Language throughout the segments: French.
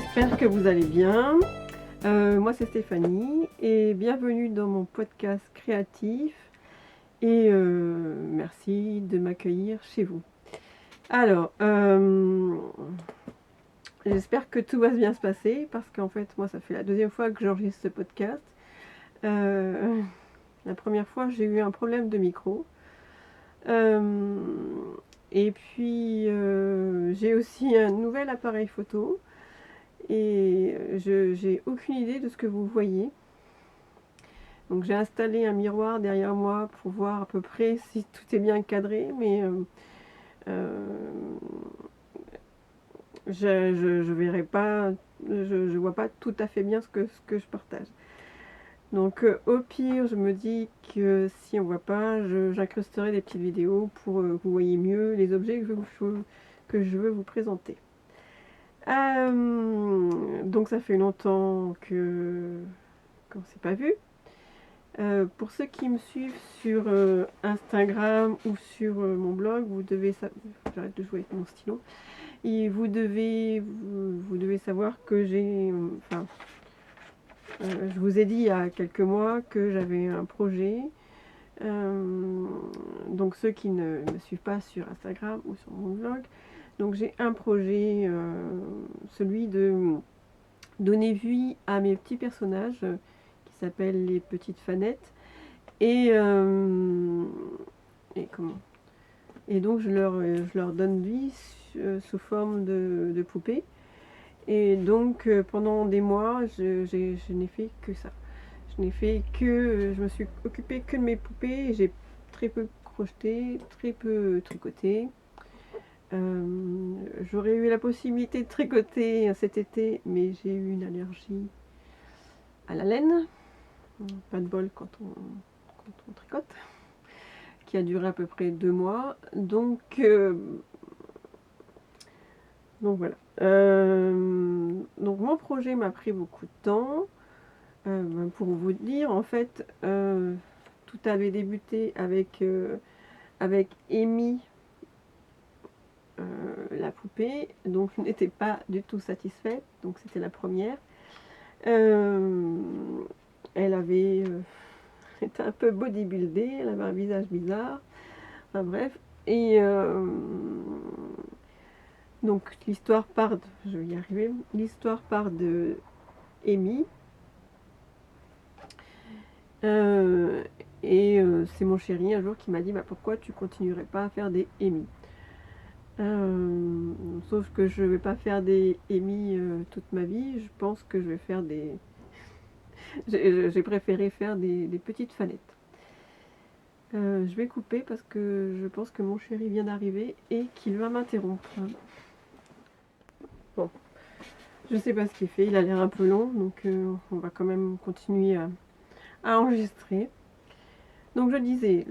j'espère que vous allez bien. Moi c'est Stéphanie et bienvenue dans mon podcast créatif et merci de m'accueillir chez vous. Alors, j'espère que tout va bien se passer parce qu'en fait moi ça fait la deuxième fois que j'enregistre ce podcast. La première fois j'ai eu un problème de micro. Et puis j'ai aussi un nouvel appareil photo. Et j'ai aucune idée de ce que vous voyez. Donc j'ai installé un miroir derrière moi pour voir à peu près si tout est bien cadré, mais je verrai pas, je vois pas tout à fait bien ce que je partage. Donc au pire, je me dis que si on voit pas, j'incrusterai des petites vidéos pour que vous voyez mieux les objets que je veux vous présenter. Donc ça fait longtemps qu'on s'est pas vu. Pour ceux qui me suivent sur Instagram ou sur mon blog, vous devez j'arrête de jouer avec mon stylo. Et vous devez savoir que je vous ai dit il y a quelques mois que j'avais un projet. Donc ceux qui ne me suivent pas sur Instagram ou sur mon blog, donc j'ai un projet, celui de donner vie à mes petits personnages qui s'appellent les petites fanettes. Et comment et donc je leur donne vie sous forme de poupées. Et donc pendant des mois, je n'ai fait que ça. Je me suis occupée que de mes poupées. J'ai très peu crocheté, très peu tricoté. J'aurais eu la possibilité de tricoter cet été, mais j'ai eu une allergie à la laine. Pas de bol quand on tricote. Qui a duré à peu près 2 mois. Donc voilà. Donc mon projet m'a pris beaucoup de temps. Pour vous dire, en fait, tout avait débuté avec Amy, la poupée. Donc je n'étais pas du tout satisfaite. Donc c'était la première. Elle avait était un peu bodybuildée, elle avait un visage bizarre. Enfin bref. Et donc l'histoire part je vais y arriver. L'histoire part de Amy. C'est mon chéri un jour qui m'a dit bah, pourquoi tu continuerais pas à faire des Amy. Sauf que je vais pas faire des Amy toute ma vie. Je pense que je vais faire des. J'ai préféré faire des petites fanettes. Je vais couper parce que je pense que mon chéri vient d'arriver et qu'il va m'interrompre. Bon, je sais pas ce qu'il fait, il a l'air un peu long, donc on va quand même continuer à enregistrer. Donc je disais,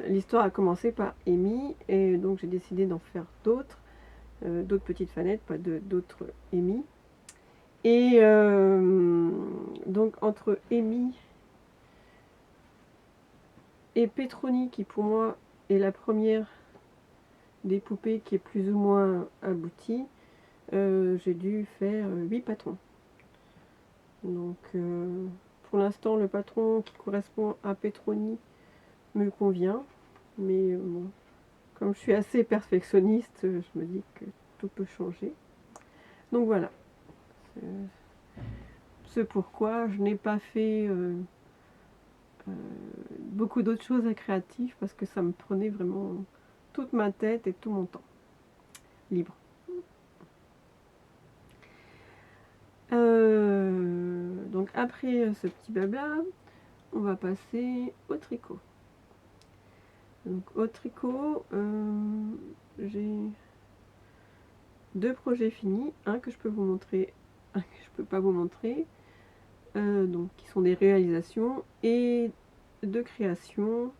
l'histoire a commencé par Amy, et donc j'ai décidé d'en faire d'autres petites fanettes, pas d'autres Amy. Et donc entre Amy et Petroni, qui pour moi est la première des poupées qui est plus ou moins aboutie, j'ai dû faire 8 patrons. Donc pour l'instant le patron qui correspond à Petroni me convient, mais bon, comme je suis assez perfectionniste, je me dis que tout peut changer. Donc voilà, ce pourquoi je n'ai pas fait beaucoup d'autres choses à créatif parce que ça me prenait vraiment toute ma tête et tout mon temps libre. Donc après ce petit blabla, on va passer au tricot. Donc au tricot, j'ai 2 projets finis, un que je peux vous montrer, un que je peux pas vous montrer, donc qui sont des réalisations et 2 créations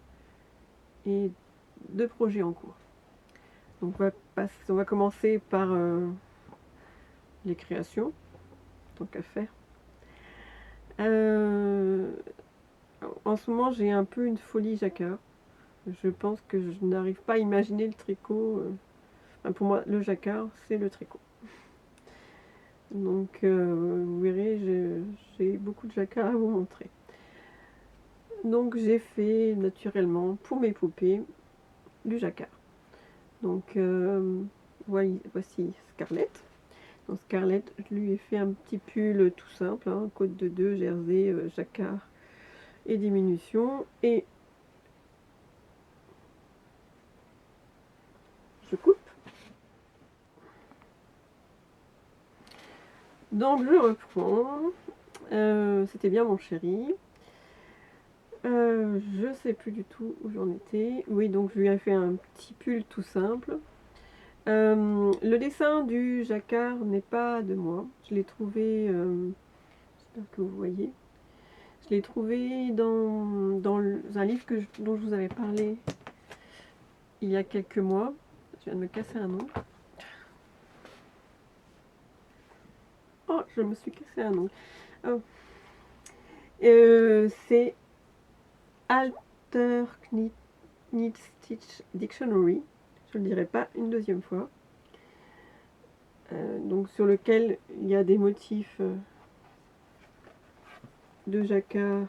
et 2 projets en cours. Donc on va commencer par les créations, tant qu'à faire. En ce moment j'ai un peu une folie jacquard. Je pense que je n'arrive pas à imaginer le tricot. Pour moi le jacquard c'est le tricot. Donc vous verrez, j'ai beaucoup de jacquard à vous montrer. Donc j'ai fait naturellement pour mes poupées du jacquard. Donc voici Scarlett. Donc Scarlett, je lui ai fait un petit pull tout simple, hein, côte de 2, jersey, jacquard et diminution. Et je coupe. Donc je reprends. C'était bien mon chéri. Je sais plus du tout où j'en étais. Oui, donc je lui ai fait un petit pull tout simple. Le dessin du jacquard n'est pas de moi. Je l'ai trouvé, j'espère que vous voyez, je l'ai trouvé dans un livre dont je vous avais parlé il y a quelques mois. Je viens de me casser un ongle. Oh, je me suis cassé un ongle. Oh. C'est Alter Knit Stitch Dictionary. Je ne le dirai pas une deuxième fois. Donc sur lequel il y a des motifs de jacquard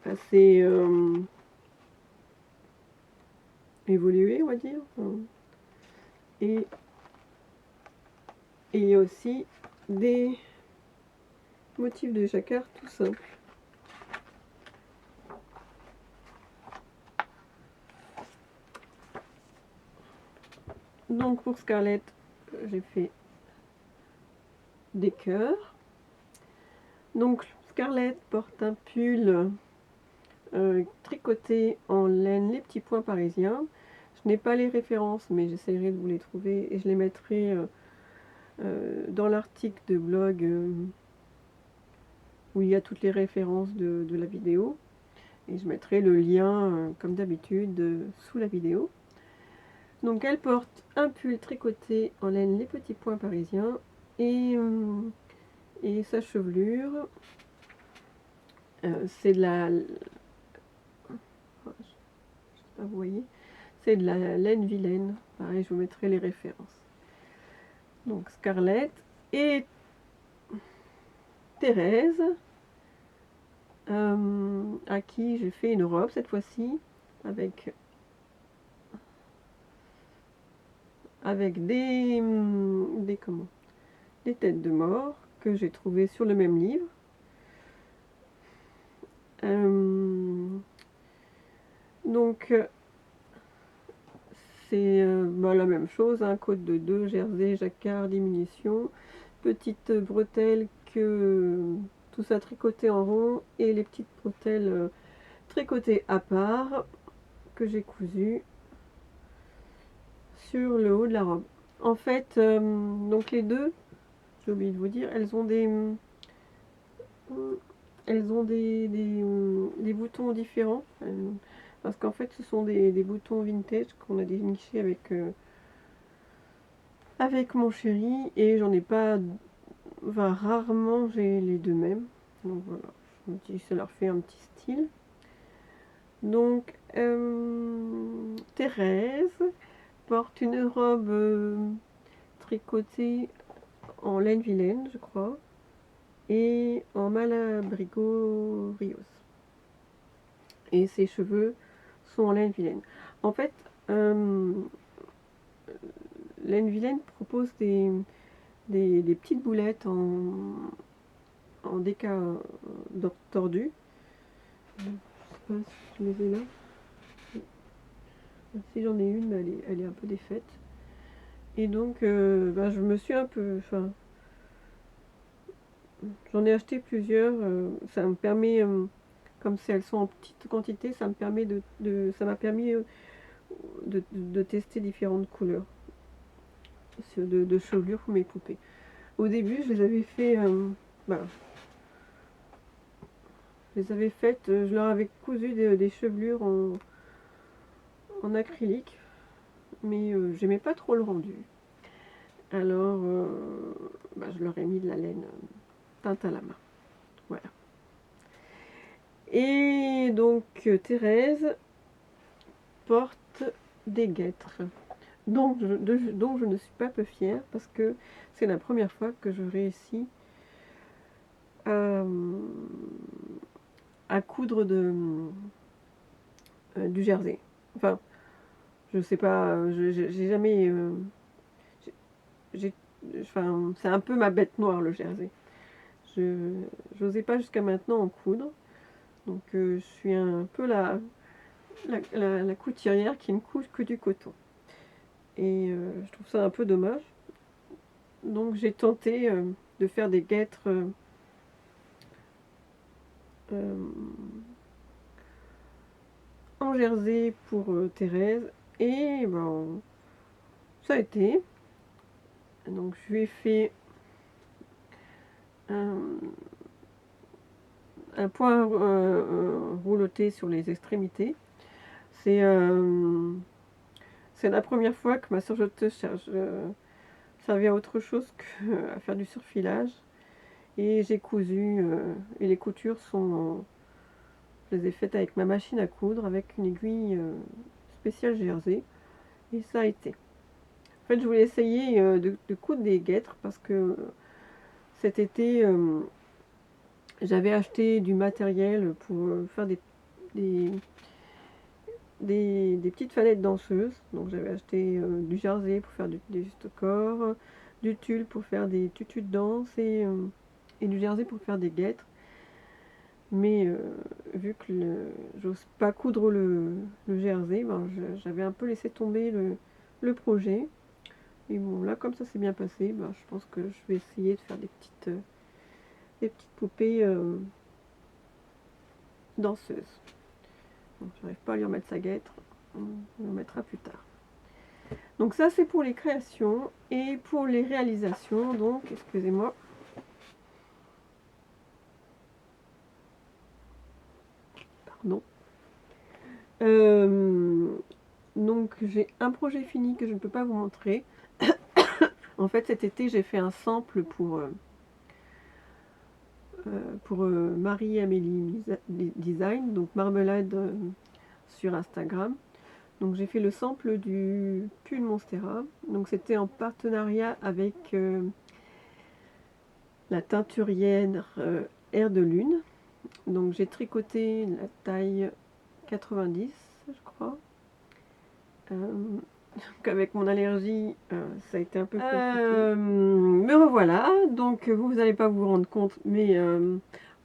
assez évolués, on va dire. Et il y a aussi des motifs de jacquard tout simples. Donc pour Scarlett, j'ai fait des cœurs. Donc Scarlett porte un pull tricoté en laine, les petits points parisiens. Je n'ai pas les références, mais j'essaierai de vous les trouver et je les mettrai dans l'article de blog où il y a toutes les références de la vidéo. Et je mettrai le lien, comme d'habitude, sous la vidéo. Donc elle porte un pull tricoté en laine, les petits points parisiens, et sa chevelure, c'est de la... Je sais pas, vous voyez, c'est de la laine vilaine. Pareil, je vous mettrai les références. Donc Scarlett et Thérèse, à qui j'ai fait une robe cette fois-ci, avec des têtes de mort que j'ai trouvées sur le même livre. Donc c'est la même chose, hein, côte de 2, jersey, jacquard, diminution, petite bretelle tout ça tricoté en rond et les petites bretelles tricotées à part que j'ai cousues sur le haut de la robe. En fait, donc les deux, j'ai oublié de vous dire, elles ont des boutons différents. Parce qu'en fait, ce sont des boutons vintage qu'on a dénichés avec mon chéri. Et j'en ai pas... Enfin, rarement j'ai les deux mêmes. Donc voilà, je me dis ça leur fait un petit style. Donc, Thérèse porte une robe tricotée en laine vilaine, je crois, et en Malabrigo Rios. Et ses cheveux sont en laine vilaine. En fait, laine vilaine propose des petites boulettes en déca tordu. Je sais pas si je les ai là. Si j'en ai une, mais elle est un peu défaite. Et donc, je me suis un peu... Enfin, j'en ai acheté plusieurs. Ça me permet, comme elles sont en petite quantité, ça me permet ça m'a permis de tester différentes couleurs de chevelure pour mes poupées. Au début, je les avais fait... je les avais faites, je leur avais cousu des chevelures en acrylique, mais j'aimais pas trop le rendu. Alors, je leur ai mis de la laine teinte à la main. Voilà. Et donc, Thérèse porte des guêtres. dont je ne suis pas peu fière parce que c'est la première fois que je réussis à coudre du jersey. Enfin, je sais pas, j'ai jamais... enfin, c'est un peu ma bête noire le jersey. Je n'osais pas jusqu'à maintenant en coudre. Donc je suis un peu la couturière qui ne coud que du coton. Et je trouve ça un peu dommage. Donc j'ai tenté de faire des guêtres en jersey pour Thérèse. Et ben, ça a été. Donc je lui ai fait un point rouloté sur les extrémités. C'est la première fois que ma surjeteuse servait à autre chose qu'à faire du surfilage. Et j'ai cousu, et les coutures sont... je les ai faites avec ma machine à coudre, avec une aiguille spéciale jersey. Et ça a été. En fait, je voulais essayer de coudre des guêtres parce que cet été, j'avais acheté du matériel pour faire des, des petites falettes danseuses. Donc j'avais acheté du jersey pour faire des juste-corps, du tulle pour faire des tutus de danse et du jersey pour faire des guêtres. Mais vu que j'ose pas coudre le jersey, ben j'avais un peu laissé tomber le projet. Et bon, là, comme ça s'est bien passé, ben, je pense que je vais essayer de faire des petites poupées danseuses. Donc, j'arrive pas à lui remettre sa guêtre, on le mettra plus tard. Donc ça, c'est pour les créations. Et pour les réalisations, donc, excusez-moi. Pardon. Donc, j'ai un projet fini que je ne peux pas vous montrer. En fait, cet été, j'ai fait un sample pour Marie-Amélie Design, donc Marmelade sur Instagram. Donc j'ai fait le sample du pull Monstera. Donc c'était en partenariat avec la teinturière Air de Lune. Donc j'ai tricoté la taille 90, je crois. Donc avec mon allergie, ça a été un peu compliqué. Me revoilà. Donc vous n'allez pas vous rendre compte, mais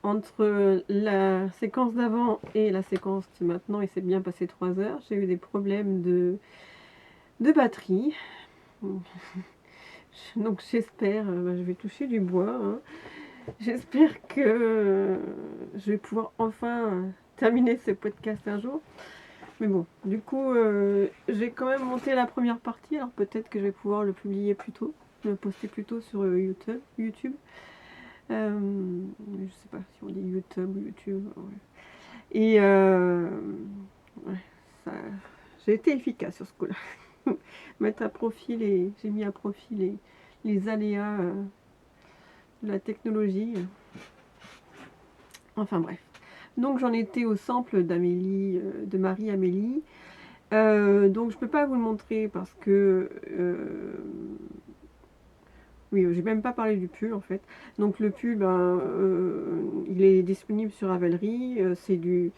entre la séquence d'avant et la séquence de maintenant, il s'est bien passé 3 heures. J'ai eu des problèmes de batterie. Donc j'espère, je vais toucher du bois, hein. J'espère que je vais pouvoir enfin terminer ce podcast un jour. Mais bon, du coup, j'ai quand même monté la première partie, alors peut-être que je vais pouvoir le publier plus tôt, le poster plus tôt sur YouTube. Je sais pas si on dit YouTube ou YouTube. Ouais. Et ouais, j'ai été efficace sur ce coup-là. Mettre à profit j'ai mis à profit les aléas de la technologie. Enfin bref. Donc j'en étais au sample d'Amélie, de Marie-Amélie. Donc je peux pas vous le montrer parce que oui, j'ai même pas parlé du pull en fait. Donc le pull, il est disponible sur Ravelry. C'est du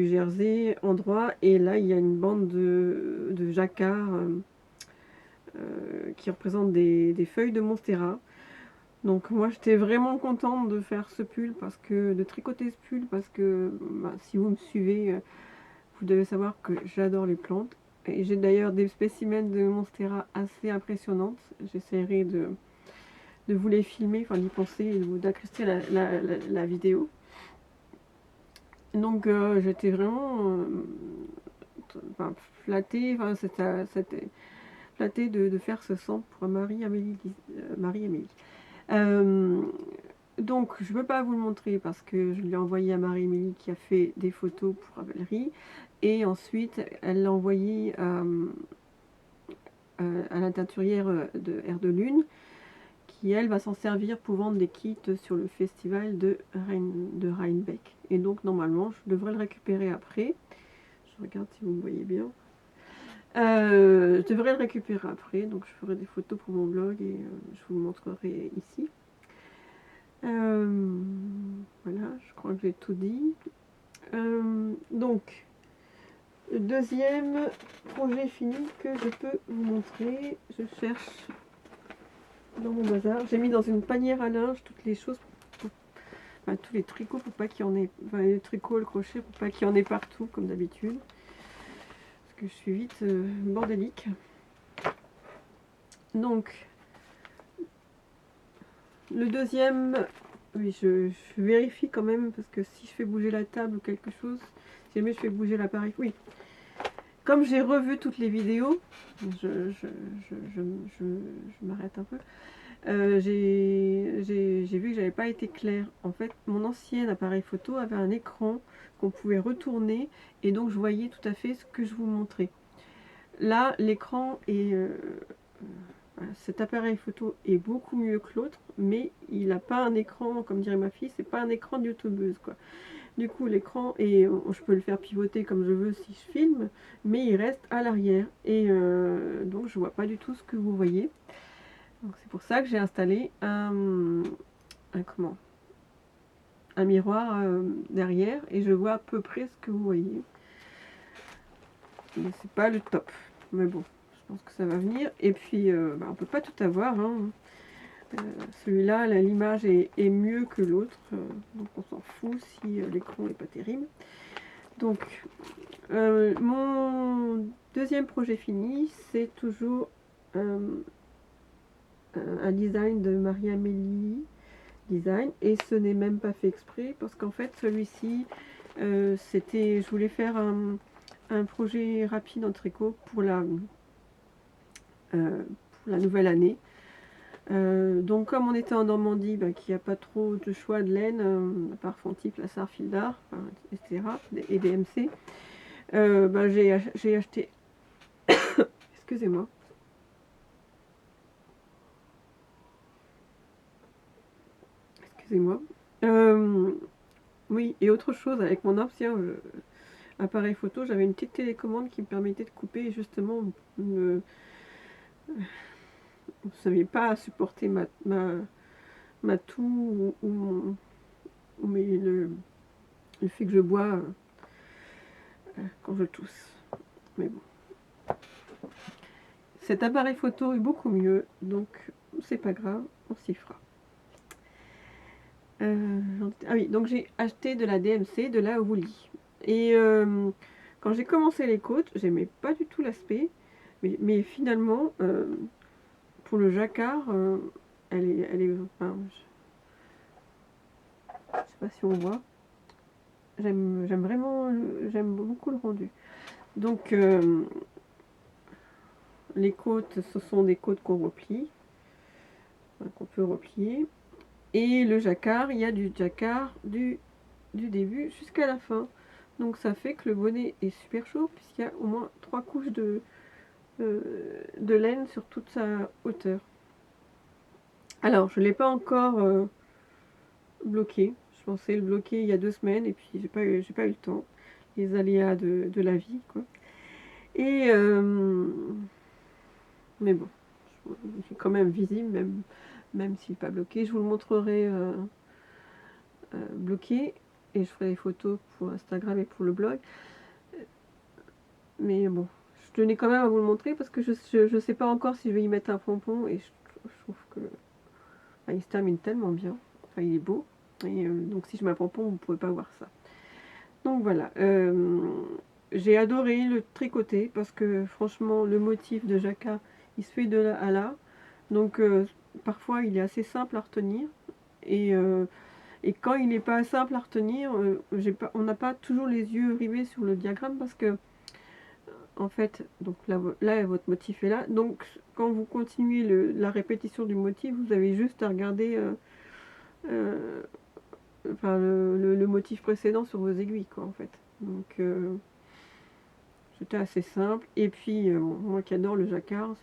jersey endroit et là il y a une bande de jacquard qui représente des feuilles de Monstera. Donc moi j'étais vraiment contente de faire ce pull parce que de tricoter ce pull parce que si vous me suivez, vous devez savoir que j'adore les plantes. Et j'ai d'ailleurs des spécimens de Monstera assez impressionnantes. J'essaierai de vous les filmer, enfin d'y penser et d'accruster la vidéo. Donc j'étais vraiment flattée, c'était flattée de faire ce sample pour Marie-Amélie. Donc je ne peux pas vous le montrer parce que je l'ai envoyé à Marie-Amélie qui a fait des photos pour Ravelry. Et ensuite elle l'a envoyé à la teinturière de Air de Lune qui elle va s'en servir pour vendre des kits sur le festival de Rhinebeck. Et donc normalement je devrais le récupérer après. Je regarde si vous me voyez bien. Je devrais le récupérer après, donc je ferai des photos pour mon blog et je vous le montrerai ici. Voilà, je crois que j'ai tout dit. Donc, le deuxième projet fini que je peux vous montrer, je cherche dans mon bazar. J'ai mis dans une panière à linge toutes les choses, enfin, tous les tricots pour pas qu'il y en ait, enfin les tricots, le crochet pour pas qu'il y en ait partout comme d'habitude. Parce que je suis vite bordélique. Donc, le deuxième, oui, je vérifie quand même parce que si je fais bouger la table ou quelque chose, si jamais je fais bouger l'appareil, oui. Comme j'ai revu toutes les vidéos, je m'arrête un peu. J'ai vu que j'avais pas été claire. En fait, mon ancien appareil photo avait un écran qu'on pouvait retourner et donc je voyais tout à fait ce que je vous montrais. Là, l'écran est... cet appareil photo est beaucoup mieux que l'autre, mais il n'a pas un écran, comme dirait ma fille, c'est pas un écran de youtubeuse, quoi. Du coup, l'écran, et je peux le faire pivoter comme je veux si je filme, mais il reste à l'arrière. Et donc, je vois pas du tout ce que vous voyez. C'est pour ça que j'ai installé un miroir derrière, et je vois à peu près ce que vous voyez. Mais c'est pas le top. Mais bon, je pense que ça va venir. Et puis, on peut pas tout avoir, hein. Celui-là, l'image est mieux que l'autre, donc on s'en fout si l'écran n'est pas terrible. Donc, mon deuxième projet fini, c'est toujours un design de Marie-Amélie Design, et ce n'est même pas fait exprès parce qu'en fait celui-ci, je voulais faire un projet rapide en tricot pour la nouvelle année. Donc comme on était en Normandie, qu'il n'y a pas trop de choix de laine, à part Fontip, la Sarre, Fil d'Art, etc. et DMC, j'ai acheté, excusez-moi, oui, et autre chose, avec mon ancien appareil photo, j'avais une petite télécommande qui me permettait de couper, justement, vous ne saviez pas supporter ma toux ou le fait que je bois quand je tousse. Mais bon. Cet appareil photo est beaucoup mieux, donc c'est pas grave, on s'y fera. Ah oui, donc j'ai acheté de la DMC, de la Woolly. Et quand j'ai commencé les côtes, j'aimais pas du tout l'aspect, mais finalement, pour le jacquard, elle est enfin, je sais pas si on voit. J'aime vraiment, j'aime beaucoup le rendu. Donc les côtes, ce sont des côtes qu'on replie, qu'on peut replier. Et le jacquard, il y a du jacquard du début jusqu'à la fin. Donc ça fait que le bonnet est super chaud puisqu'il y a au moins 3 couches de laine sur toute sa hauteur. Alors je ne l'ai pas encore bloqué. Je pensais le bloquer il y a 2 semaines et puis j'ai pas eu le temps. Les aléas de la vie, quoi. Et mais bon, c'est quand même visible, même s'il n'est pas bloqué. Je vous le montrerai bloqué et je ferai des photos pour Instagram et pour le blog. Mais bon, je tenais quand même à vous le montrer parce que je sais pas encore si je vais y mettre un pompon et je trouve que il se termine tellement bien. Enfin, il est beau. Et donc si je mets un pompon, vous ne pouvez pas voir ça. Donc voilà. J'ai adoré le tricoter parce que franchement, le motif de jacquard, il se fait de là à là. Donc parfois, il est assez simple à retenir. Et quand il n'est pas simple à retenir, on n'a pas toujours les yeux rivés sur le diagramme parce que en fait, donc là, votre motif est là. Donc quand vous continuez la répétition du motif, vous avez juste à regarder enfin, le motif précédent sur vos aiguilles, quoi, en fait. Donc c'était assez simple. Et puis moi qui adore le jacquard,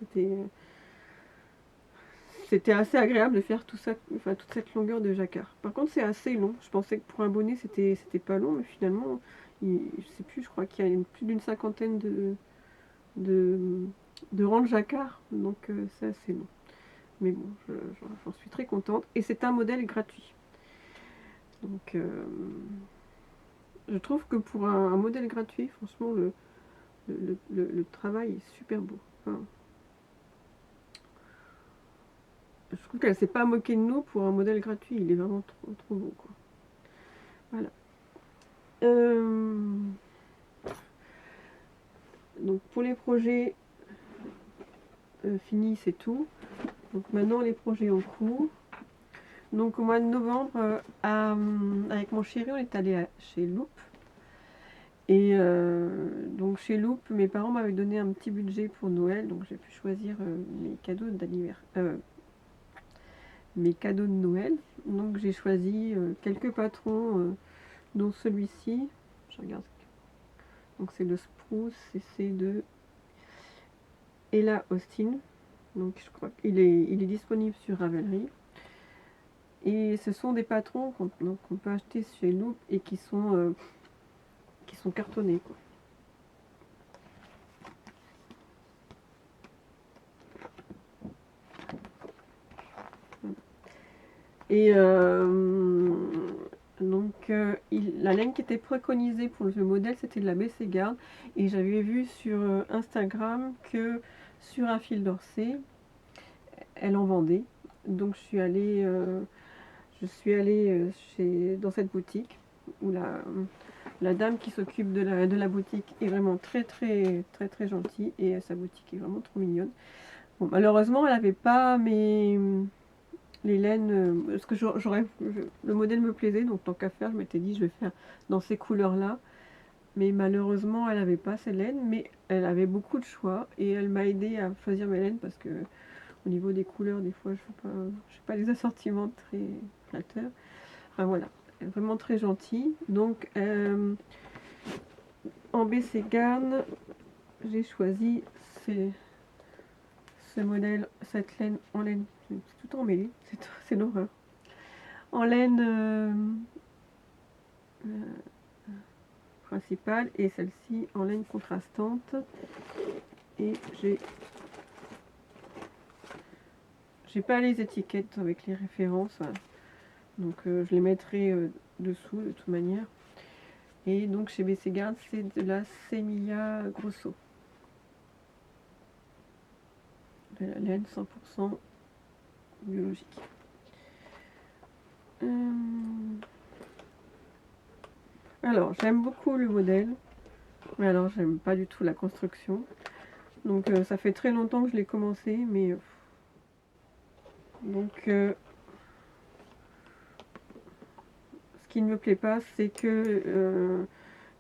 c'était assez agréable de faire tout ça, enfin toute cette longueur de jacquard. Par contre, c'est assez long. Je pensais que pour un bonnet, c'était pas long, mais finalement, je sais plus, je crois qu'il y a plus d'une cinquantaine de rang de jacquard, donc c'est assez long. Mais bon, j'en suis très contente. Et c'est un modèle gratuit. Donc je trouve que pour un modèle gratuit, franchement, le travail est super beau. Enfin, je trouve qu'elle s'est pas moquée de nous pour un modèle gratuit. Il est vraiment trop, trop beau, quoi. Voilà. Donc pour les projets finis, c'est tout. Donc maintenant les projets en cours. Donc au mois de novembre, avec mon chéri, on est allé chez Loop. Et donc chez Loop, mes parents m'avaient donné un petit budget pour Noël, donc j'ai pu choisir mes cadeaux d'anniversaire, mes cadeaux de Noël. Donc j'ai choisi quelques patrons, dont celui-ci. Je regarde. Donc c'est le Spruce et c'est de Ella Austin. Donc je crois qu'il est disponible sur Ravelry. Et ce sont des patrons qu'on peut acheter chez Loop et qui sont cartonnés, quoi. Et la laine qui était préconisée pour le modèle, c'était de la Bességarde. Et j'avais vu sur Instagram que sur un fil d'Orsay, elle en vendait. Donc je suis allée dans cette boutique où la dame qui s'occupe de la boutique est vraiment très très très très gentille et sa boutique est vraiment trop mignonne. Bon, malheureusement, elle n'avait pas les laines, parce que le modèle me plaisait, donc tant qu'à faire, je m'étais dit je vais faire dans ces couleurs-là. Mais malheureusement, elle n'avait pas ces laines, mais elle avait beaucoup de choix et elle m'a aidé à choisir mes laines parce que au niveau des couleurs, des fois, je fais pas des assortiments très flatteurs. Enfin voilà, elle est vraiment très gentille. Donc en Bességarde, j'ai choisi ce modèle, cette laine en laine, c'est tout emmêlé, c'est l'horreur. En laine principale et celle-ci en laine contrastante. Et j'ai pas les étiquettes avec les références, donc je les mettrai dessous de toute manière. Et donc chez Bességarde, c'est de la Semilia Grosso. De la laine 100% biologique. Alors, j'aime beaucoup le modèle, mais alors j'aime pas du tout la construction. Donc ça fait très longtemps que je l'ai commencé, mais donc ce qui ne me plaît pas, c'est que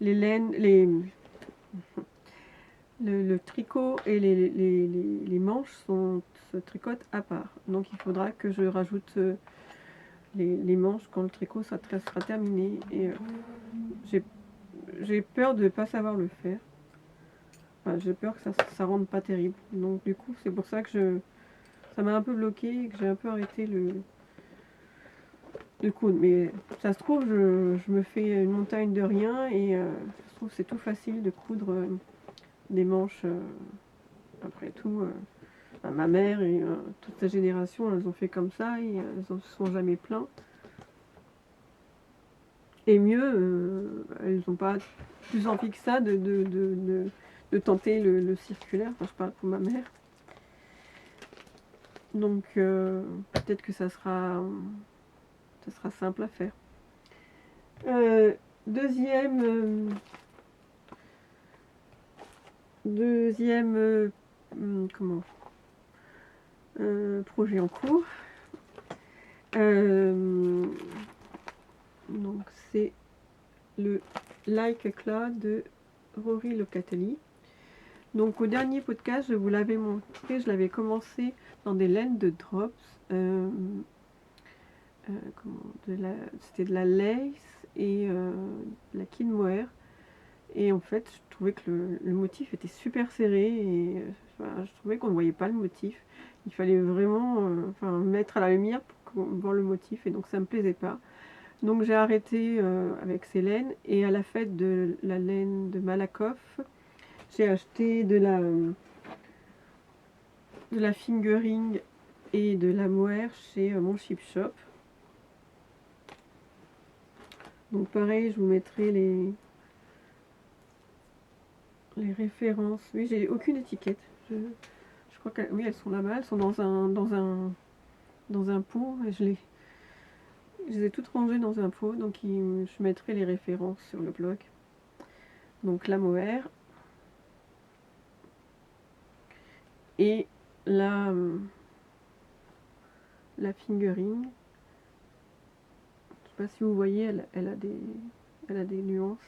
les laines, le tricot et les manches se tricotent à part. Donc il faudra que je rajoute les manches quand le tricot sera terminé. Et j'ai peur de ne pas savoir le faire. Enfin, j'ai peur que ça rende pas terrible. Donc du coup, c'est pour ça que ça m'a un peu bloqué et que j'ai un peu arrêté de coudre. Mais ça se trouve, je me fais une montagne de rien et ça se trouve, c'est tout facile de coudre des manches. Après tout, ma mère et toute sa génération, elles ont fait comme ça et elles ne se sont jamais plaintes. Et mieux, elles n'ont pas plus envie que ça de tenter le circulaire. Enfin, je parle pour ma mère. Donc peut-être que ça sera simple à faire. Deuxième comment projet en cours. Donc c'est le Like a Cloud de Rory Locatelli. Donc au dernier podcast, je vous l'avais montré, je l'avais commencé dans des laines de drops. C'était de la lace et de la kid mohair. Et en fait, je trouvais que le motif était super serré et je trouvais qu'on ne voyait pas le motif. Il fallait vraiment mettre à la lumière pour voir le motif et donc ça ne me plaisait pas. Donc j'ai arrêté avec ces laines et à la fête de la laine de Malakoff, j'ai acheté de la fingering et de la mohair chez mon Chip Shop. Donc pareil, je vous mettrai les références. Oui, j'ai aucune étiquette. Je crois que oui, elles sont là-bas. Elles sont dans un pot. Et je les ai toutes rangées dans un pot. Donc je mettrai les références sur le blog. Donc la mohair et la fingering. Je sais pas si vous voyez, elle a des nuances.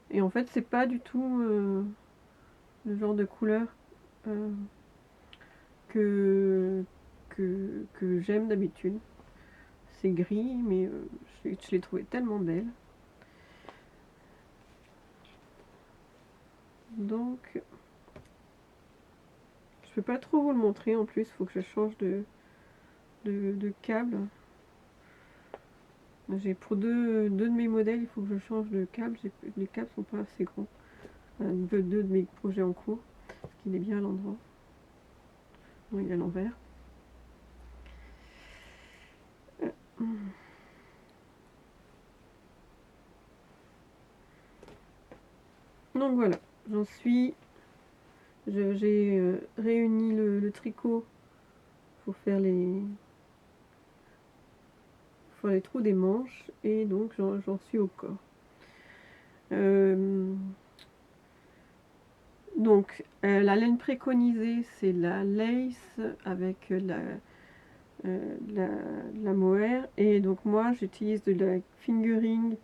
Et en fait, c'est pas du tout le genre de couleur euh, que, que j'aime d'habitude. C'est gris, mais je l'ai trouvé tellement belle. Donc, je peux pas trop vous le montrer en plus, il faut que je change de câble. J'ai pour deux de mes modèles, il faut que je change de câble. Les câbles sont pas assez grands. Deux de mes projets en cours, parce qu'il est bien à l'endroit. Non, il est à l'envers. Donc voilà, j'en suis. J'ai réuni le tricot pour faire les trous des manches et donc j'en suis au corps. Donc la laine préconisée, c'est la lace avec la mohair, et donc moi j'utilise de la fingering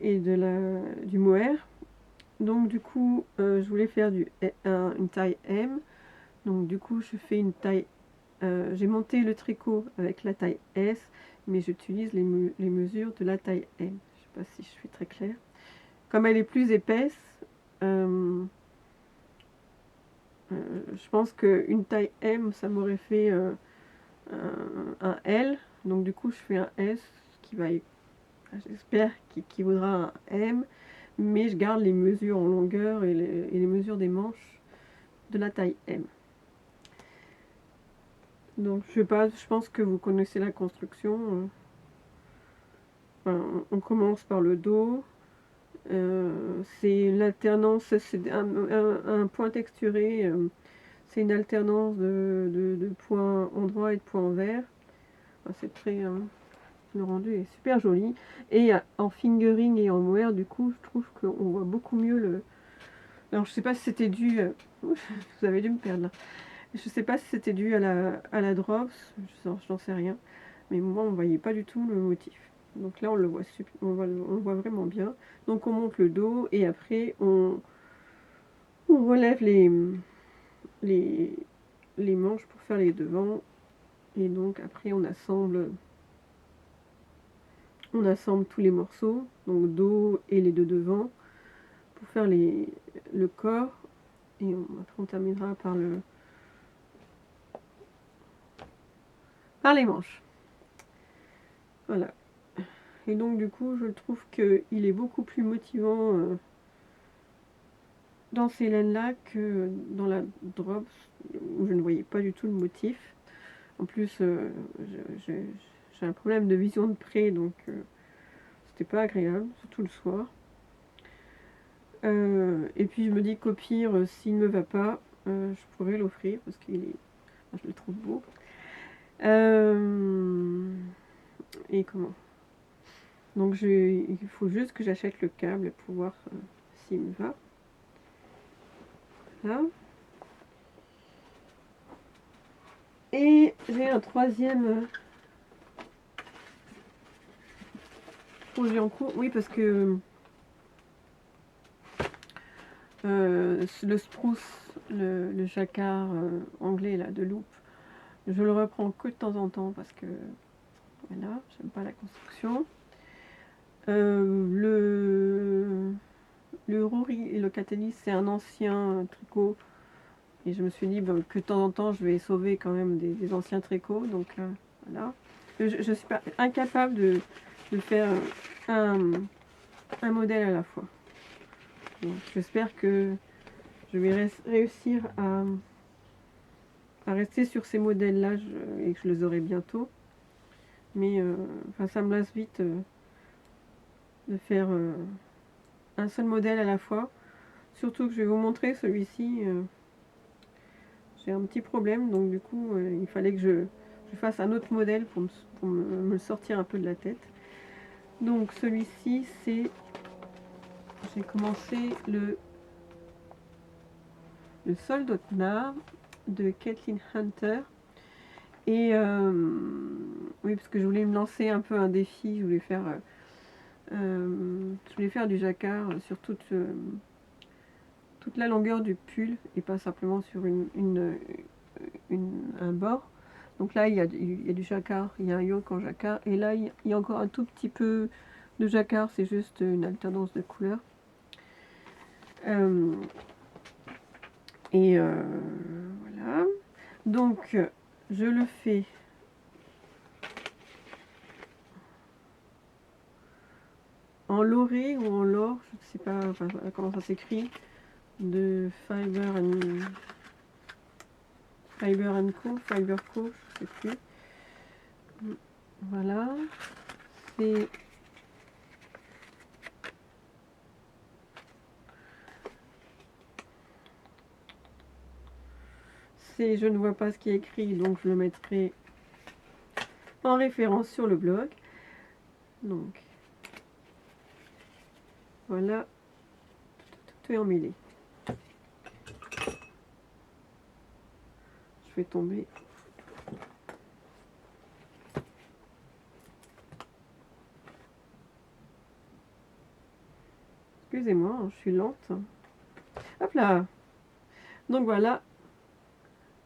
et du mohair. Donc du coup je voulais faire une taille M, donc du coup je fais une taille j'ai monté le tricot avec la taille S, mais j'utilise les mesures de la taille M. Je sais pas si je suis très claire. Comme elle est plus épaisse, je pense qu'une taille M, ça m'aurait fait un L. Donc du coup, je fais un S qui va, j'espère, qui vaudra un M. Mais je garde les mesures en longueur et les mesures des manches de la taille M. Donc je sais pas, je pense que vous connaissez la construction. Enfin, on commence par le dos. C'est l'alternance, c'est un point texturé. C'est une alternance de points endroits et de points envers. Enfin, c'est très. Le rendu est super joli. Et en fingering et en mohair, du coup, je trouve qu'on voit beaucoup mieux le. Alors, je sais pas si c'était dû. Vous avez dû me perdre là. Je sais pas si c'était dû à la drops, j'en sais rien. Mais moi, on voyait pas du tout le motif. Donc là, on le voit, on le voit vraiment bien. Donc on monte le dos et après on relève les, les manches pour faire les devants. Et donc après on assemble tous les morceaux, donc dos et les deux devants, pour faire le corps. Et après on terminera par les manches. Voilà. Et donc du coup je trouve qu'il est beaucoup plus motivant dans ces laines là que dans la drops où je ne voyais pas du tout le motif. En plus j'ai un problème de vision de près, donc c'était pas agréable, surtout le soir. Et puis je me dis qu'au pire, s'il ne me va pas, je pourrais l'offrir parce je le trouve beau. Et comment? Donc il faut juste que j'achète le câble pour voir s'il me va. Là. Et j'ai un troisième projet en cours. Oui, parce que le spruce, le jacquard anglais là, de loupe, je le reprends que de temps en temps parce que voilà, j'aime pas la construction. Le Rory et le Catelis, c'est un ancien tricot. Et je me suis dit que de temps en temps, je vais sauver quand même des anciens tricots. Donc voilà. Je suis pas incapable de faire un modèle à la fois. J'espère que je vais réussir à rester sur ces modèles-là et que je les aurai bientôt. Mais enfin, ça me lasse vite de faire un seul modèle à la fois. Surtout que je vais vous montrer celui-ci. J'ai un petit problème, donc du coup, il fallait que je fasse un autre modèle pour me le sortir un peu de la tête. Donc celui-ci, c'est... J'ai commencé le Sol d'Otna de Kathleen Hunter. Et oui, parce que je voulais me lancer un peu un défi, je voulais faire du jacquard sur toute la longueur du pull et pas simplement sur un bord. Donc là, il y a du jacquard, il y a un yoke en jacquard, et là, il y a encore un tout petit peu de jacquard, c'est juste une alternance de couleurs. Voilà. Donc, je le fais en loré ou en lore, je ne sais pas enfin, comment ça s'écrit, de Fiber Co, je ne sais plus. Voilà. Je ne vois pas ce qui est écrit, donc je le mettrai en référence sur le blog. Donc, voilà, tout est emmêlé. Je vais tomber. Excusez-moi, je suis lente. Hop là. Donc voilà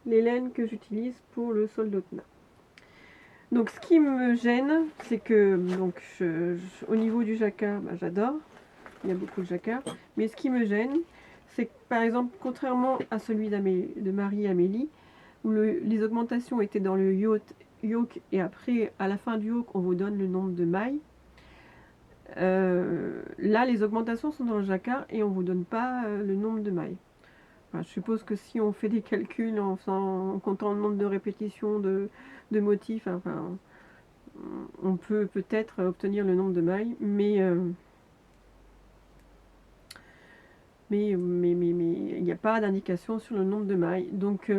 les laines que j'utilise pour le Sol d'Otna. Donc ce qui me gêne, c'est que donc au niveau du jacquard, bah, j'adore. Il y a beaucoup de jacquard. Mais ce qui me gêne, c'est que par exemple, contrairement à celui de Marie-Amélie, où les augmentations étaient dans le yoke et après, à la fin du yoke, on vous donne le nombre de mailles. Là, les augmentations sont dans le jacquard et on ne vous donne pas le nombre de mailles. Enfin, je suppose que si on fait des calculs en comptant le nombre de répétitions de motifs, enfin, on peut peut-être obtenir le nombre de mailles, mais il n'y a pas d'indication sur le nombre de mailles. Donc,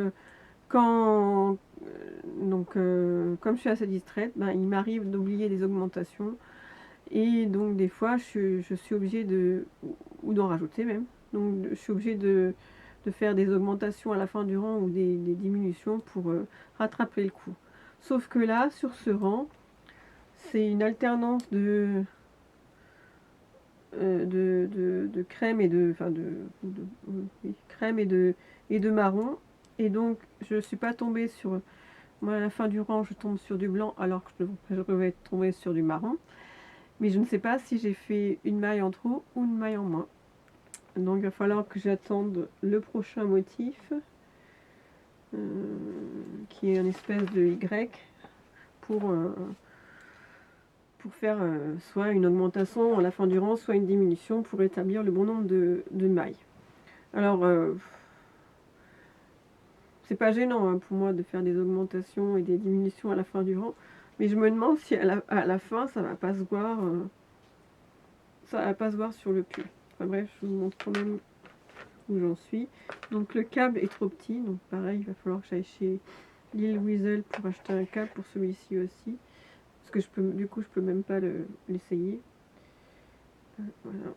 comme je suis assez distraite, ben, il m'arrive d'oublier des augmentations. Et donc des fois, je suis obligée ou d'en rajouter même. Donc je suis obligée de faire des augmentations à la fin du rang ou des diminutions pour rattraper le coup. Sauf que là, sur ce rang, c'est une alternance de crème et crème et de marron. Et donc je ne suis pas tombée sur... Moi, à la fin du rang, je tombe sur du blanc alors que je devrais tomber sur du marron. Mais je ne sais pas si j'ai fait une maille en trop ou une maille en moins. Donc il va falloir que j'attende le prochain motif, qui est une espèce de Y, pour faire soit une augmentation à la fin du rang, soit une diminution pour établir le bon nombre de mailles. Alors, c'est pas gênant hein, pour moi de faire des augmentations et des diminutions à la fin du rang, mais je me demande si à la fin ça va pas se voir. Ça va pas se voir sur le pull. Enfin bref, je vous montre quand même où j'en suis. Donc le câble est trop petit, donc pareil, il va falloir que j'aille chez Lil Weasel pour acheter un câble pour celui-ci aussi. Parce que du coup, je peux même pas l'essayer. Voilà.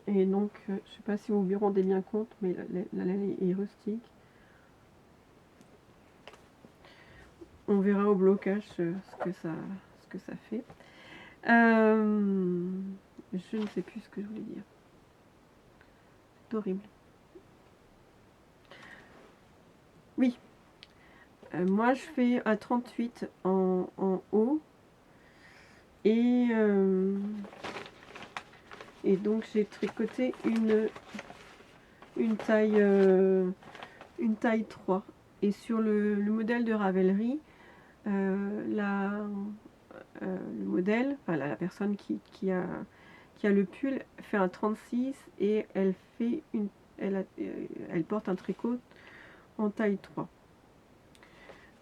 Et donc, je sais pas si vous vous rendez bien compte, mais la laine est rustique. On verra au blocage ce que ça fait. Je ne sais plus ce que je voulais dire. C'est horrible. Oui. Moi, je fais à 38 en haut. Et donc, j'ai tricoté une taille 3. Et sur le modèle de Ravelry, le modèle, enfin la personne qui a le pull fait un 36 et elle fait elle porte un tricot en taille 3.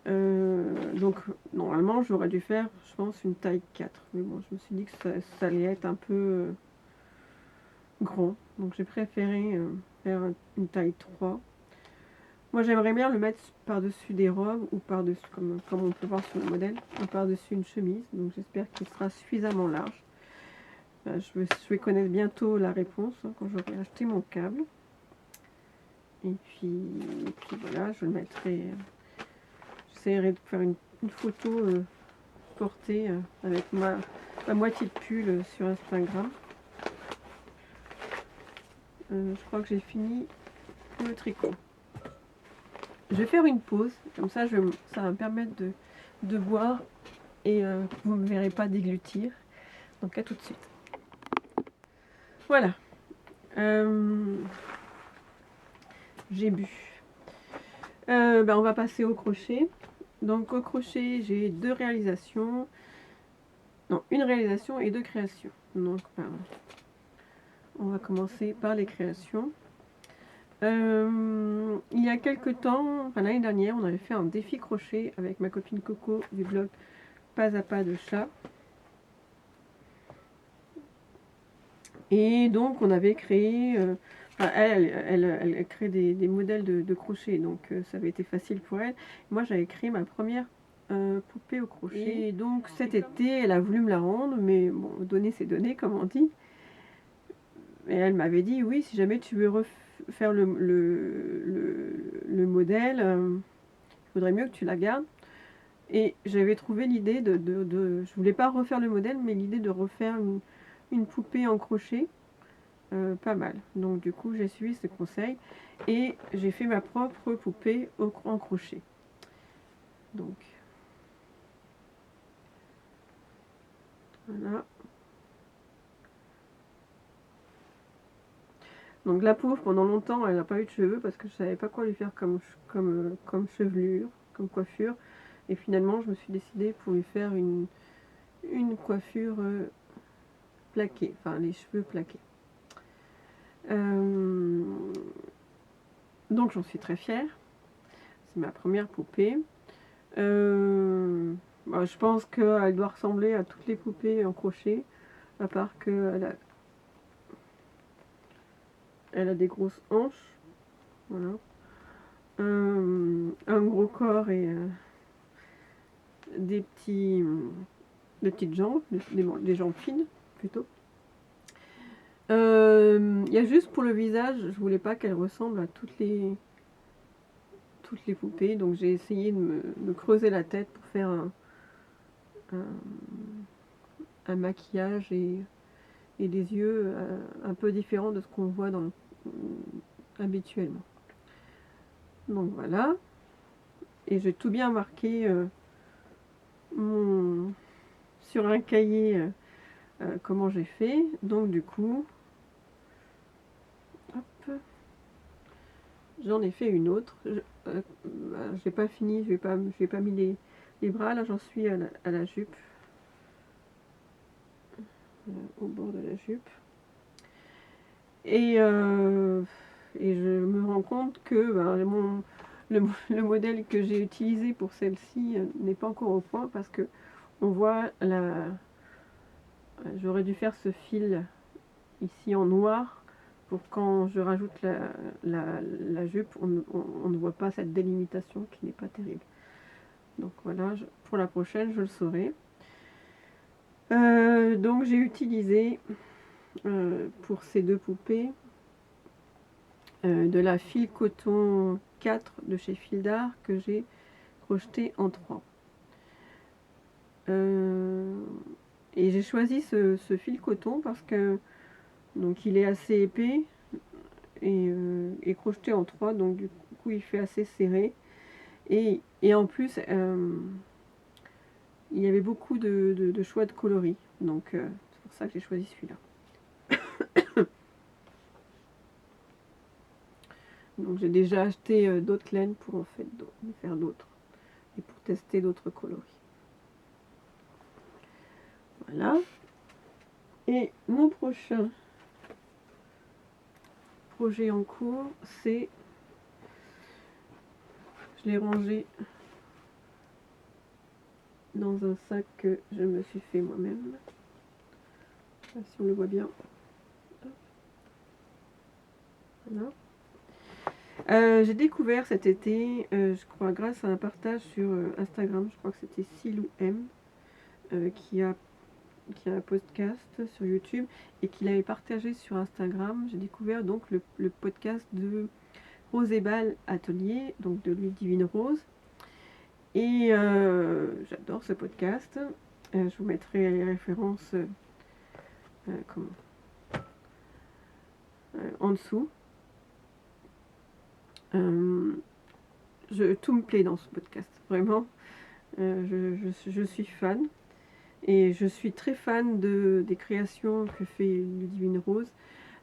Donc normalement j'aurais dû faire, je pense, une taille 4, mais bon, je me suis dit que ça allait être un peu grand, donc j'ai préféré faire une taille 3. Moi j'aimerais bien le mettre par-dessus des robes ou par-dessus, comme on peut voir sur le modèle, ou par-dessus une chemise, donc j'espère qu'il sera suffisamment large. Je vais connaître bientôt la réponse hein, quand j'aurai acheté mon câble. Et puis voilà, je le mettrai. J'essaierai de faire une photo portée avec ma moitié de pull sur Instagram. Je crois que j'ai fini le tricot. Je vais faire une pause, comme ça ça va me permettre de boire et vous ne me verrez pas déglutir. Donc à tout de suite. Voilà. J'ai bu. On va passer au crochet. Donc au crochet, j'ai deux réalisations. Non, une réalisation et deux créations. Donc on va commencer par les créations. Il y a quelques temps, enfin l'année dernière, on avait fait un défi crochet avec ma copine Coco du blog Pas à pas de chat. Et donc on avait créé, elle crée des modèles de crochet, donc ça avait été facile pour elle. Moi j'avais créé ma première poupée au crochet. Et donc cet été, elle a voulu me la rendre, mais bon, donner c'est donner comme on dit. Et elle m'avait dit oui, si jamais tu veux refaire le modèle, il faudrait mieux que tu la gardes. Et j'avais trouvé l'idée je voulais pas refaire le modèle, mais l'idée de refaire une poupée en crochet. Pas mal. Donc du coup j'ai suivi ce conseil et j'ai fait ma propre poupée en crochet. Donc voilà. Donc la pauvre, pendant longtemps elle n'a pas eu de cheveux parce que je savais pas quoi lui faire comme chevelure, comme coiffure. Et finalement je me suis décidée pour lui faire une coiffure plaquée, enfin les cheveux plaqués. Donc j'en suis très fière. C'est ma première poupée. Je pense qu'elle doit ressembler à toutes les poupées en crochet, à part qu'elle a des grosses hanches, voilà. Un gros corps et des petites jambes, des jambes fines plutôt. Il y a juste pour le visage, je voulais pas qu'elle ressemble à toutes les poupées, donc j'ai essayé de me creuser la tête pour faire un maquillage et des yeux un peu différents de ce qu'on voit habituellement. Donc voilà. Et j'ai tout bien marqué sur un cahier comment j'ai fait. Donc du coup, hop, j'en ai fait une autre. J'ai pas fini, je vais pas mis les bras. Là j'en suis à la jupe. Au bord de la jupe. Et je me rends compte que le modèle que j'ai utilisé pour celle-ci n'est pas encore au point parce que on voit j'aurais dû faire ce fil ici en noir pour quand je rajoute la jupe, on ne voit pas cette délimitation qui n'est pas terrible. Donc voilà, pour la prochaine, je le saurai. Donc j'ai utilisé pour ces deux poupées de la fil coton 4 de chez Fil d'Art que j'ai crocheté en 3. Et j'ai choisi ce fil coton parce que donc il est assez épais et crocheté en 3, donc du coup il fait assez serré. Et en plus, il y avait beaucoup de choix de coloris, donc c'est pour ça que j'ai choisi celui-là. Donc j'ai déjà acheté d'autres laines pour en faire d'autres. et pour tester d'autres coloris. Voilà. Et mon prochain projet en cours, c'est, je l'ai rangé dans un sac que je me suis fait moi-même. Si on le voit bien. Voilà. J'ai découvert cet été, je crois grâce à un partage sur Instagram, je crois que c'était Silou M, qui a un podcast sur YouTube et qui l'avait partagé sur Instagram. J'ai découvert donc le podcast de Rose et Bal Atelier, donc de Ludivine Rose. Et j'adore ce podcast. Je vous mettrai les références en dessous. Tout me plaît dans ce podcast, vraiment. Je suis fan. Et je suis très fan des créations que fait Ludivine Rose.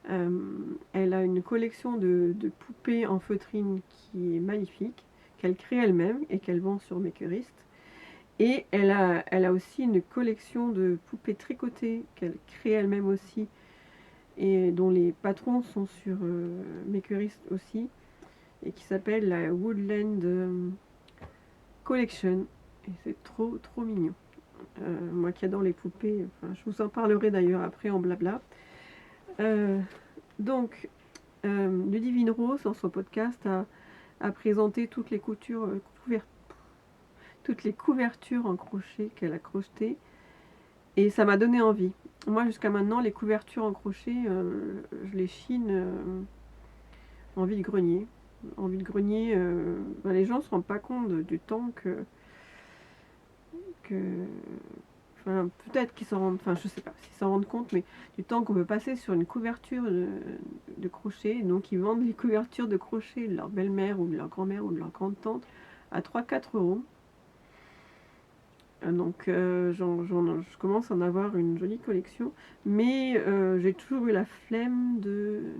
Elle a une collection de poupées en feutrine qui est magnifique, qu'elle crée elle-même et qu'elle vend sur Makerist. Et elle a aussi une collection de poupées tricotées qu'elle crée elle-même aussi et dont les patrons sont sur Makerist aussi et qui s'appelle la Woodland Collection. Et c'est trop mignon. Moi qui adore les poupées, enfin, je vous en parlerai d'ailleurs après en blabla. Donc, Ludivine Rose, dans son podcast, a présenté toutes les couvertures en crochet qu'elle a crochetées. Et ça m'a donné envie. Moi, jusqu'à maintenant, les couvertures en crochet, je les chine en vide-grenier. En vide-grenier, les gens ne se rendent pas compte du temps enfin, peut-être qu'ils s'en rendent, enfin je sais pas s'ils s'en rendent compte, mais du temps qu'on peut passer sur une couverture de crochet. Donc ils vendent les couvertures de crochet de leur belle-mère ou de leur grand-mère ou de leur grande-tante à 3-4 euros. Donc je commence à en avoir une jolie collection, mais j'ai toujours eu la flemme de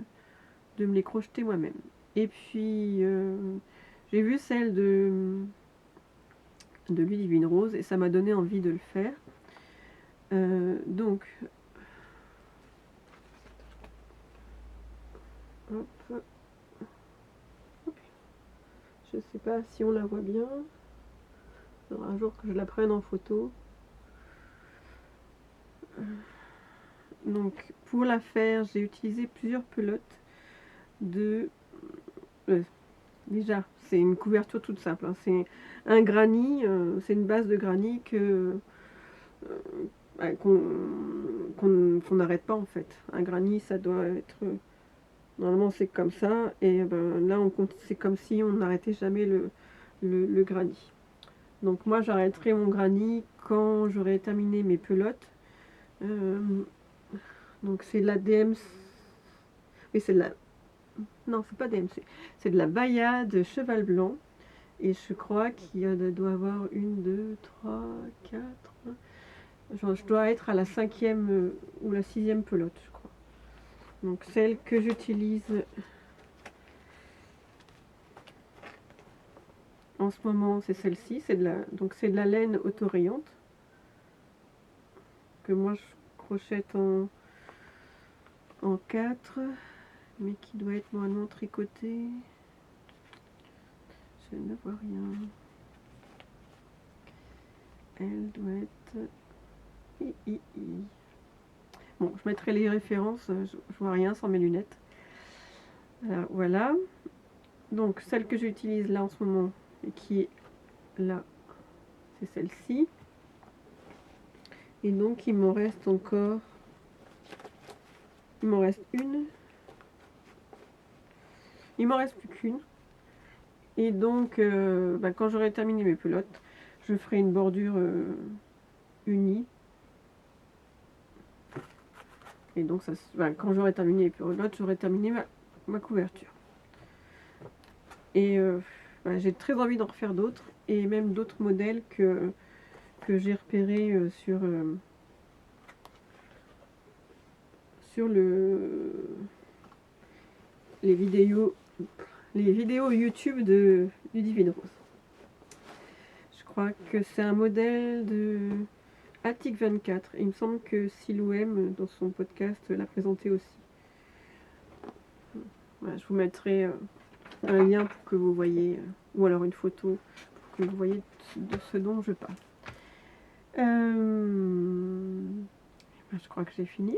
me les crocheter moi-même. Et puis j'ai vu celle de Ludivine Rose et ça m'a donné envie de le faire. Donc, hop, je sais pas si on la voit bien. Il faudra un jour que je la prenne en photo. Donc, pour la faire, j'ai utilisé plusieurs pelotes de. Déjà, c'est une couverture toute simple. Hein. C'est un granit, c'est une base de granit qu'on n'arrête pas en fait. Un granit, ça doit être. Normalement, c'est comme ça. Et ben, là, c'est comme si on n'arrêtait jamais le granit. Donc, moi, j'arrêterai mon granit quand j'aurai terminé mes pelotes. Donc, c'est de la DMC. Oui, c'est de la. Non, c'est pas DMC. C'est de la Baya de cheval blanc. Et je crois qu'il doit avoir 1, 2, 3, 4. Genre, je dois être à la 5e ou la 6e pelote, je crois. Donc celle que j'utilise en ce moment, c'est celle-ci. Donc c'est de la laine autorayante que moi je crochette en 4, mais qui doit être normalement tricotée. Je ne vois rien. Elle doit être... Bon, je mettrai les références, je vois rien sans mes lunettes. Alors, voilà. Donc, celle que j'utilise là en ce moment, et qui est là, c'est celle-ci. Et donc, il m'en reste encore... Il m'en reste une. Il m'en reste plus qu'une. Et donc, quand j'aurai terminé mes pelotes, je ferai une bordure unie. Et donc, quand j'aurai terminé les pelotes, j'aurai terminé ma couverture. Et j'ai très envie d'en refaire d'autres. Et même d'autres modèles que j'ai repérés sur les vidéos YouTube de Ludivine Rose. crois que c'est un modèle de Attic 24. Il me semble que Silouem, dans son podcast, l'a présenté aussi. Voilà, je vous mettrai un lien pour que vous voyez, ou alors une photo pour que vous voyez de ce dont je parle. Je crois que j'ai fini.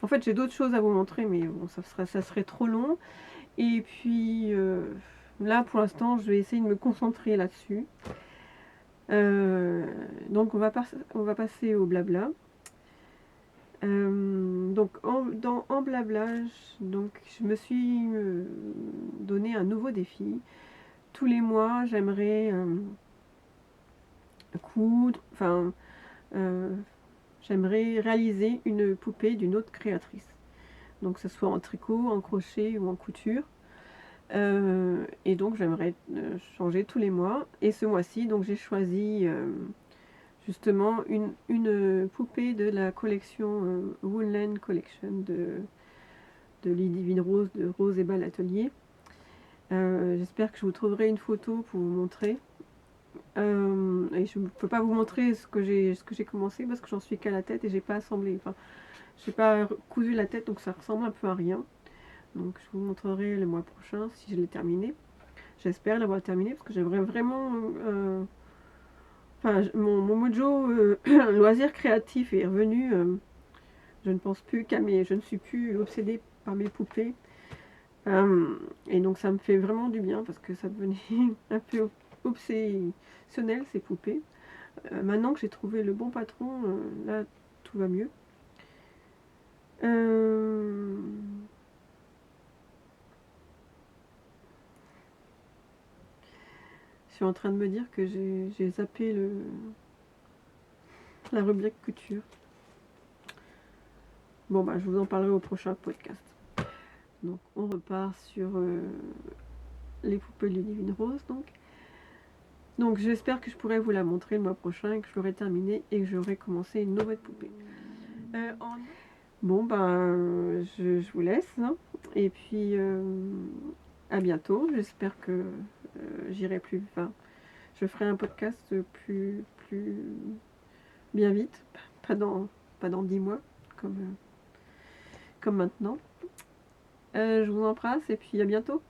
En fait, j'ai d'autres choses à vous montrer, mais bon, ça serait trop long. Et puis, là, pour l'instant, je vais essayer de me concentrer là-dessus. Donc, on va passer au blabla. Donc, en blabla, je me suis donné un nouveau défi. Tous les mois, j'aimerais coudre, j'aimerais réaliser une poupée d'une autre créatrice. Donc, que ce soit en tricot, en crochet ou en couture. Et donc, j'aimerais changer tous les mois. Et ce mois-ci, donc, j'ai choisi justement une poupée de la collection Woolland Collection de Ludivine Rose, de Rose et Bal Atelier. J'espère que je vous trouverai une photo pour vous montrer. Et je ne peux pas vous montrer ce que j'ai commencé parce que j'en suis qu'à la tête et j'ai pas assemblé. Enfin, j'ai pas cousu la tête, donc ça ressemble un peu à rien. Donc je vous montrerai le mois prochain si je l'ai terminé. J'espère l'avoir terminé parce que j'aimerais vraiment. Mon mojo loisir créatif est revenu. Je ne pense plus je ne suis plus obsédée par mes poupées. Et donc ça me fait vraiment du bien parce que ça devenait un peu obsessionnel ces poupées. Maintenant que j'ai trouvé le bon patron, là tout va mieux. Je suis en train de me dire que j'ai zappé la rubrique couture. Bon bah je vous en parlerai au prochain podcast. Donc on repart sur les poupées Ludivine Rose donc j'espère que je pourrai vous la montrer le mois prochain, que je l'aurai terminée et que j'aurai commencé une nouvelle poupée. Bon ben je vous laisse hein. Et puis à bientôt. J'espère que j'irai plus. Enfin, je ferai un podcast plus bien vite, pas dans 10 mois comme maintenant. Je vous embrasse et puis à bientôt.